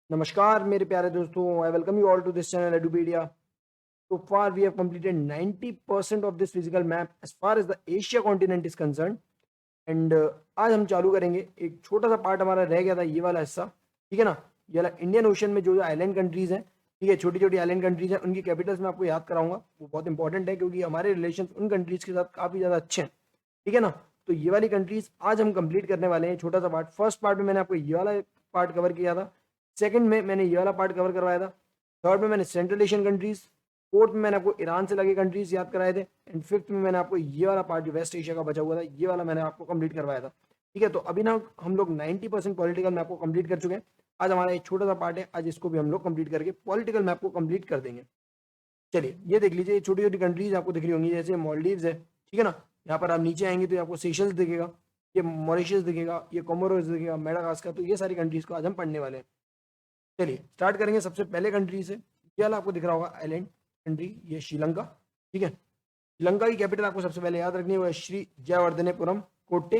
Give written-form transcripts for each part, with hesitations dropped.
नमस्कार मेरे प्यारे दोस्तों, I welcome you all to this channel Edupedia. So far we have completed 90% of this physical map as far as the Asia continent is concerned and आज हम चालू करेंगे। एक छोटा सा पार्ट हमारा रह गया था, ये वाला हिस्सा, ठीक है ना। ये वाला इंडियन ओशन में जो जो आइलैंड कंट्रीज हैं, ठीक है, छोटी छोटी आइलैंड कंट्रीज हैं, उनकी कैपिटल्स मैं आपको याद कराऊंगा। वो बहुत इंपॉर्टेंट है क्योंकि हमारे रिलेशन उन कंट्रीज के साथ काफी ज्यादा अच्छे हैं, ठीक है ना। तो ये वाली कंट्रीज आज हम कंप्लीट करने वाले हैं। छोटा सा पार्ट, फर्स्ट पार्ट में मैंने आपको ये वाला पार्ट कवर किया था, सेकंड में मैंने ये वाला पार्ट कवर करवाया था, थर्ड में मैंने सेंट्रल एशियन कंट्रीज, फोर्थ में मैंने आपको ईरान से लगे कंट्रीज याद कराए थे, एंड फिफ्थ में मैंने आपको ये वाला पार्ट जो वेस्ट एशिया का बचा हुआ था, ये वाला मैंने आपको कंप्लीट करवाया था, ठीक है। तो अभी ना हम लोग 90% पॉलिटिकल मैप को कंप्लीट कर चुके हैं। आज हमारा एक छोटा सा पार्ट है, आज इसको भी हम लोग कंप्लीट करके पॉलिटिकल मैप को कंप्लीट कर देंगे। चलिए ये देख लीजिए, छोटी छोटी कंट्रीज आपको दिख रही होंगी, जैसे मॉलडीव्स है, ठीक है ना। यहाँ पर आप नीचे आएंगे तो आपको सेशल्स दिखेगा, ये मॉरिशस दिखेगा, ये कोमोरोस दिखेगा, मेडागास्कर। तो ये सारी कंट्रीज को आज हम पढ़ने वाले हैं। चलिए स्टार्ट करेंगे सबसे पहले कंट्री से। ये वाला आपको दिख रहा होगा आइलैंड कंट्री, ये श्रीलंका, ठीक है। श्रीलंका की कैपिटल आपको सबसे पहले याद रखनी है, वो है श्री जयवर्धनेपुरम कोट्टे,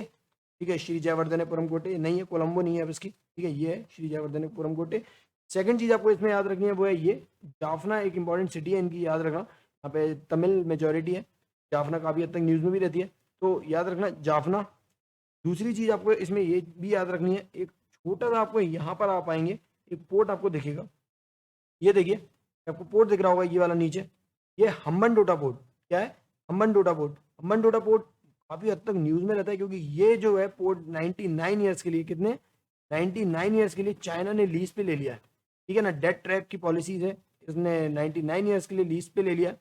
ठीक है। श्री जयवर्धनेपुरम कोट्टे नहीं है, कोलंबो नहीं है अब इसकी, ठीक है। ये है श्री जयवर्धनेपुरम कोट्टे। सेकंड चीज आपको इसमें याद रखनी है, वो है ये जाफना, एक इंपॉर्टेंट सिटी है इनकी, याद रखना। यहाँ पे तमिल मेजोरिटी है, जाफना काफी हद तक न्यूज में भी रहती है, तो याद रखना जाफना। दूसरी चीज आपको इसमें ये भी याद रखनी है, एक छोटा सा आपको यहाँ पर आप आएंगे, एक पोर्ट आपको दिखेगा, ये देखिए आपको पोर्ट दिख रहा होगा ये वाला नीचे, ये हम्बन पोर्ट। क्या है? हम्बन पोर्ट काफी हद तक न्यूज में रहता है क्योंकि ये जो है पोर्ट 99 ईयर्स के लिए, कितने 99 ईयर्स के लिए चाइना ने लीज पे ले लिया है, ठीक है ना। डेट ट्रैप की पॉलिसीज है, इसने 99 ईयर्स के लिए लीज पे ले लिया है,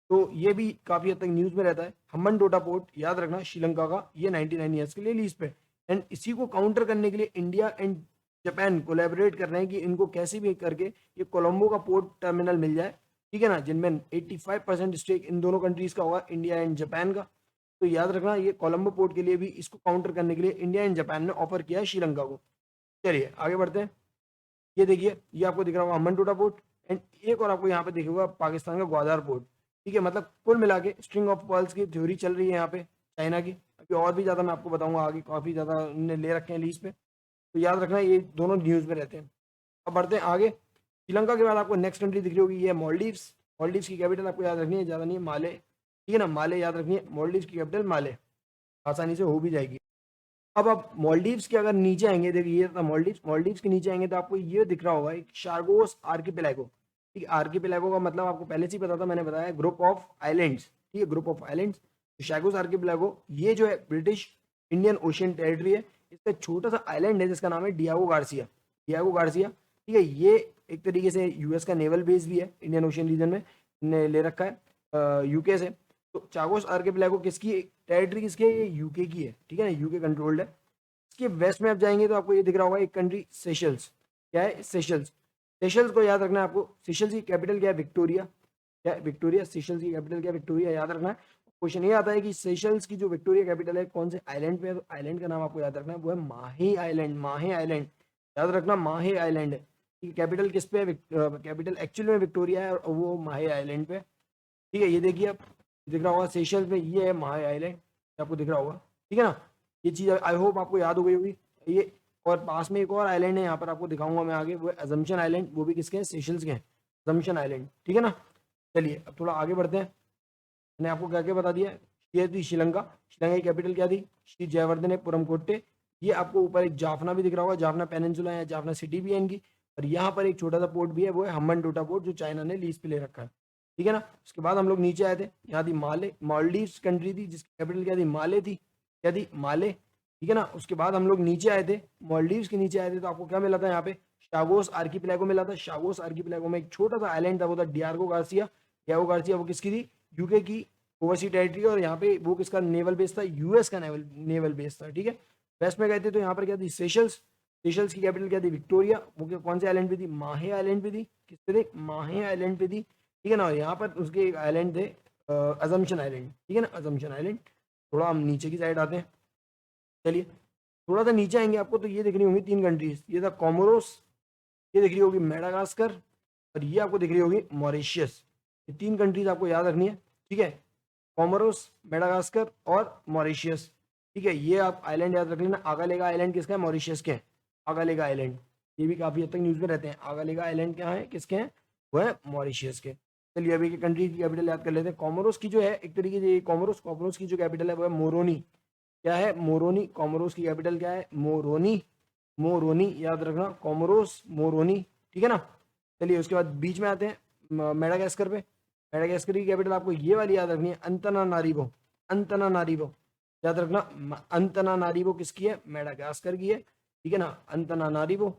तो ये भी काफी हद तक न्यूज में रहता है। हम्बन पोर्ट याद रखना श्रीलंका का, ये 99 ईयर्स के लिए लीज पे। एंड इसी को काउंटर करने के लिए इंडिया एंड जापान कोलैबोरेट कर रहे हैं कि इनको कैसे भी करके ये कोलंबो का पोर्ट टर्मिनल मिल जाए, ठीक है ना, जिनमें 85% स्टेक इन दोनों कंट्रीज का होगा, इंडिया एंड जापान का। तो याद रखना ये कोलंबो पोर्ट के लिए भी, इसको काउंटर करने के लिए इंडिया एंड जापान ने ऑफर किया है श्रीलंका को। चलिए आगे बढ़ते हैं। ये देखिए, ये आपको दिख रहा होगा हम्बन पोर्ट, एंड एक और आपको यहाँ पे दिखेगा पाकिस्तान का ग्वादर पोर्ट, ठीक है। मतलब कुल मिला के स्ट्रिंग ऑफ पर्ल्स की थ्योरी चल रही है यहाँ पे चाइना की। अभी और भी ज्यादा मैं आपको बताऊंगा आगे, काफी ज्यादा उन्होंने ले रखे हैं लीज पे, तो याद रखना ये दोनों न्यूज में रहते हैं। अब बढ़ते हैं आगे। श्रीलंका के बाद आपको नेक्स्ट कंट्री दिख रही होगी, ये है मॉलडीव्स। मॉलडीव्स की कैपिटल आपको याद रखनी है, ज्यादा नहीं है, माले, ठीक है ना, माले याद रखनी है। मॉलडीव्स की कैपिटल माले, आसानी से हो भी जाएगी। अब आप मॉलडीव्स के अगर नीचे आएंगे, देखिए ये था मॉलडीव्स, मॉलडीव्स के नीचे आएंगे तो आपको ये दिख रहा होगा एक शारगोस आर्किपेलागो, ठीक है। आर्किपेलागो का मतलब आपको पहले से ही पता था, मैंने बताया ग्रुप ऑफ आइलैंड्स, ठीक है, ग्रुप ऑफ आइलैंड्स। शारगोस आर्किपेलागो ये जो है ब्रिटिश इंडियन ओशियन टेरिटरी है, इसका छोटा सा आइलैंड है जिसका नाम है डियागो गार्सिया, डियागो गार्सिया, ठीक है। ये एक तरीके से यूएस का नेवल बेस भी है, इंडियन ओशियन रीजन में ने ले रखा है यूके से। तो चागोस आर्किपेलागो किसकी टेरिटरी, किसकी है? ये यूके की है, ठीक है ना, यूके कंट्रोल्ड है। इसके वेस्ट में आप जाएंगे तो आपको ये दिख रहा होगा एक कंट्री सेशल्स। क्या है? सेशल्स। सेशल्स को याद रखना है आपको। सेशल्स की कैपिटल क्या है? विक्टोरिया। क्या है? विक्टोरिया। सेशल्स की कैपिटल क्या है? विक्टोरिया, याद रखना है। क्वेश्चन ये आता है कि सेशल्स की जो विक्टोरिया कैपिटल है कौन से आइलैंड पे है, तो आइलैंड का नाम आपको याद रखना है, वो है माहे आइलैंड। माहे आइलैंड याद रखना, माहे आइलैंड है। कैपिटल किस पे है? कैपिटल एक्चुअली में विक्टोरिया है और वो माहे आइलैंड पे, ठीक है। ये देखिए आप, दिख रहा होगा सेशल्स में, ये है माहे आइलैंड, आपको दिख रहा होगा, ठीक है ना। ये चीज़ आई होप आपको याद हो गई होगी। ये और पास में एक और आइलैंड है, यहाँ पर आपको दिखाऊंगा मैं आगे, वो अजम्पशन आइलैंड, वो भी किसके हैं? सेशल्स के हैं, अजम्पशन आइलैंड, ठीक है ना। चलिए अब थोड़ा आगे बढ़ते हैं। मैंने आपको क्या क्या बता दिया। ये थी श्रीलंका। श्रीलंका की कैपिटल क्या थी? श्री जयवर्धनेपुरम कोट्टे। ये आपको ऊपर एक जाफना भी दिख रहा होगा, जाफना पेनिनसुला है, जाफना सिटी भी है इनकी। और यहाँ पर एक छोटा सा पोर्ट भी है, वो है हम्बन पोर्ट, जो चाइना ने लीज पे ले रखा है, ठीक है ना। उसके बाद हम लोग नीचे आए थे, यहाँ थी माले, मालदीव्स कंट्री थी जिसकी कैपिटल क्या थी? माले थी। क्या थी? माले, ठीक है ना। उसके बाद हम लोग नीचे आए थे, मालदीव्स के नीचे आए थे, तो आपको क्या मिला था यहाँ पे? शागोस आर्किपेलागो मिला था। शागोस आर्किपेलागो में एक छोटा सा आइलैंड था, वो था डियागो गार्सिया। डियागो गार्सिया वो किसकी थी? यूके की ओवरसी टेरिटरी। और यहाँ पे वो किसका नेवल बेस था? यूएस का नेवल नेवल बेस था, ठीक है। वेस्ट में गए थे तो यहाँ पर क्या थी? सेशल्स। सेशल्स की कैपिटल क्या थी? विक्टोरिया। वो कौन से आइलैंड पे थी? माहे आइलैंड पे थी। किस पे थे? माहे आइलैंड पे थी, ठीक है ना। यहाँ पर उसके एक आइलैंड थे अजम्पशन आइलैंड, ठीक है ना, अजम्पशन आइलैंड। थोड़ा हम नीचे की साइड आते हैं। चलिए थोड़ा सा नीचे आएंगे, आपको तो ये दिख रही होंगी तीन कंट्रीज, ये था कोमोरोस, ये दिख रही होगी मेडागास्कर, और ये आपको दिख रही होगी मॉरिशियस। ये तीन कंट्रीज आपको याद रखनी है, ठीक है। कोमोरोस, मेडागास्कर और मॉरिशियस, ठीक है। ये आप आइलैंड याद रख लेना। आगालेगा आइलैंड किसका है? मॉरिशियस के, आगालेगा आइलैंड, ये भी काफ़ी हद तक न्यूज़ में रहते हैं। आगालेगा आइलैंड क्या है, किसके हैं, वो है मॉरिशियस के। चलिए अभी की कंट्री की कैपिटल याद कर लेते हैं। कॉमोरोस की जो है एक तरीके से कॉमोरोस की जो कैपिटल है वो है मोरोनी। क्या है, मोरोनी। कॉमोरोस की कैपिटल क्या है, मोरोनी। मोरोनी याद रखना, कॉमोरोस मोरोनी, ठीक है ना। चलिए उसके बाद बीच में आते हैं मेडागास्कर पे। मेडागास्कर की कैपिटल आपको ये वाली याद रखनी है, अंतनानारिवो। अंतनानारिवो याद रखना। अंतनानारिवो किसकी है, मेडागास्कर की है, ठीक है ना। अंतनानारिवो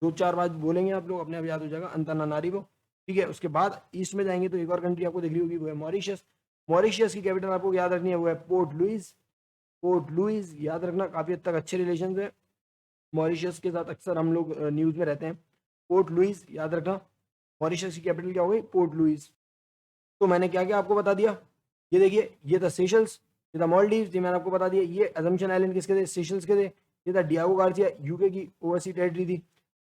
2-4 बार बोलेंगे आप लोग, अपने आप याद हो जाएगा, अंतनानारिवो, ठीक है। उसके बाद ईस्ट में जाएंगे तो एक और कंट्री आपको दिख रही होगी, वो है मॉरिशस। मॉरिशस की कैपिटल आपको याद रखनी है, वो है पोर्ट लुइस। पोर्ट लुइस याद रखना, काफ़ी हद तक अच्छे रिलेशन है मॉरिशस के साथ, अक्सर हम लोग न्यूज़ में रहते हैं। पोर्ट लुइस याद रखना। मॉरिशस की कैपिटल क्या हो गई, पोर्ट लुइस। तो मैंने क्या क्या आपको बता दिया, ये देखिए, ये था सेशल्स, ये था मालदीव्स, ये मैंने आपको बता दिया। ये अजम्पशन आइलैंड किसके थे, सेशल्स के थे। ये था डियागो गार्सिया, यूके की ओवरसी टेरिटरी थी।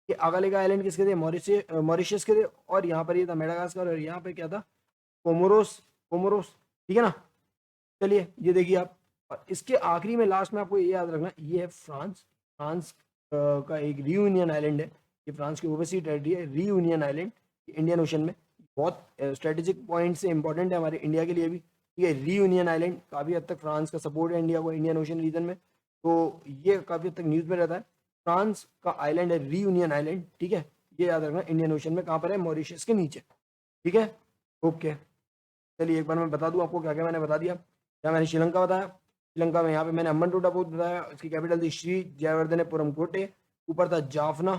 ये आगालेगा आइलैंड किसके थे, मॉरिशस के थे। और यहाँ पर ये था मेडागास्कर, और यहाँ पे क्या था, कोमोरोस। कोमोरोस, ठीक है ना। चलिए ये देखिए आप, और इसके आखिरी में लास्ट में आपको ये याद रखना, ये है फ्रांस। फ्रांस का एक रियूनियन आइलैंड है, ये फ्रांस की ओवरसी टेरिटरी है, रियूनियन आइलैंड, इंडियन ओशन में। बहुत स्ट्रेटेजिक पॉइंट से इंपॉर्टेंट है हमारे इंडिया के लिए भी, ठीक है। रियूनियन आइलैंड, काफ़ी हद तक फ्रांस का सपोर्ट है इंडिया को इंडियन ओशन रीजन में, तो ये काफ़ी हद तक न्यूज़ में रहता है। फ्रांस का आइलैंड है रियूनियन आइलैंड, ठीक है। ये याद रखना, इंडियन ओशन में कहाँ पर है, मॉरिशस के नीचे, ठीक है। ओके, चलिए एक बार मैं बता दूं आपको क्या क्या मैंने बता दिया। क्या मैंने श्रीलंका बताया, श्रीलंका में यहाँ पे मैंने अम्बन टोटा पोर्ट बताया, इसकी कैपिटल थी श्री जयवर्धनेपुरम कोटे, ऊपर था जाफना,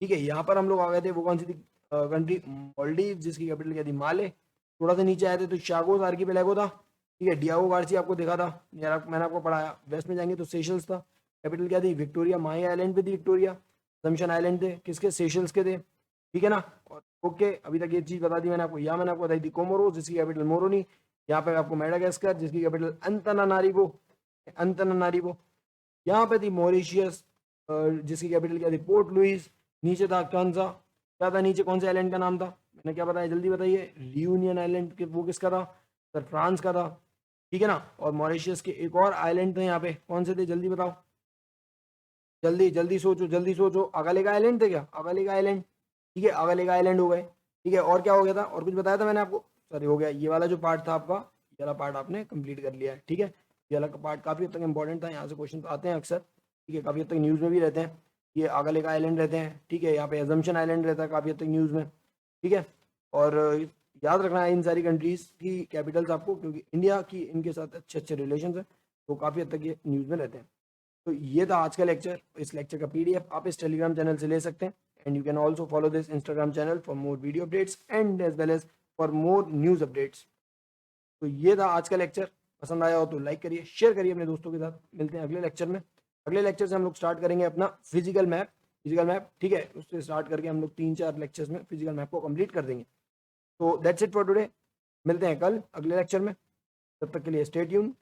ठीक है। यहाँ पर हम लोग आ गए थे, वो कौन सी थी कंट्री, मालदीव, जिसकी कैपिटल क्या थी, माले। थोड़ा सा नीचे आए थे तो शागोस आर्कीपेलागो था, ठीक है। डियागो गार्सिया आपको देखा था, मैंने आपको पढ़ाया। वेस्ट में जाएंगे तो सेशल्स था, कैपिटल क्या थी, विक्टोरिया। माही आइलैंड पे थी विक्टोरिया। असम्पशन आइलैंड थे, किसके, सेशल्स के थे, ठीक है ना। और ओके, अभी तक ये चीज़ बता दी मैंने आपको। यहाँ मैंने आपको बताई थी कोमोरोस, जिसकी कैपिटल मोरोनी। यहाँ पे आपको मेडागास्कर, जिसकी कैपिटल अंतनानारिवो, अंतनानारिवो। यहाँ पे थी मॉरिशियस, जिसकी कैपिटल क्या थी, पोर्ट लुइस। नीचे था कौन सा, क्या था नीचे, कौन सा आइलैंड का नाम था, मैंने क्या बताया, जल्दी बताइए। रियूनियन आइलैंड के, वो किसका था, सर फ्रांस का था, ठीक है ना। और मॉरिशियस के एक और आइलैंड थे यहाँ पे, कौन से थे, जल्दी बताओ, जल्दी जल्दी सोचो, जल्दी सोचो। अगालेगा आइलैंड थे क्या, अगालेगा आइलैंड, ठीक है। अगालेगा आइलैंड हो गए, ठीक है। और क्या हो गया था, और कुछ बताया था मैंने आपको, सॉरी हो गया। ये वाला जो पार्ट था आपका, ये वाला पार्ट आपने कंप्लीट कर लिया है, ठीक है। ये वाला पार्ट काफ़ी हद तक इंपॉर्टेंट था, यहाँ से क्वेश्चन आते हैं अक्सर, ठीक है। काफ़ी हद तक न्यूज़ में भी रहते हैं। ये अगालेगा आइलैंड रहते हैं, ठीक है। यहाँ पे अजम्पशन आइलैंड रहता है काफ़ी हद तक न्यूज़ में, ठीक है। और याद रखना है इन सारी कंट्रीज़ की कैपिटल्स आपको, क्योंकि इंडिया की इनके साथ अच्छे अच्छे रिलेशन है, तो काफ़ी हद तक ये न्यूज़ में रहते हैं। तो ये था आज का लेक्चर। इस लेक्चर का पीडीएफ आप इस टेलीग्राम चैनल से ले सकते हैं, and you can also follow this Instagram channel for more video updates and as well as for more news updates. तो ये था आज का लेक्चर। पसंद आया हो तो लाइक करिए, शेयर करिए अपने दोस्तों के साथ। मिलते हैं अगले लेक्चर में। अगले लेक्चर से हम लोग स्टार्ट करेंगे अपना फिजिकल मैप, ठीक है। उससे स्टार्ट करके हम लोग 3-4 लेक्चर्स में फिजिकल मैप को कंप्लीट कर देंगे। तो दैट्स इट फॉर टुडे। मिलते हैं कल अगले लेक्चर में, तब तक के लिए स्टे ट्यून्ड।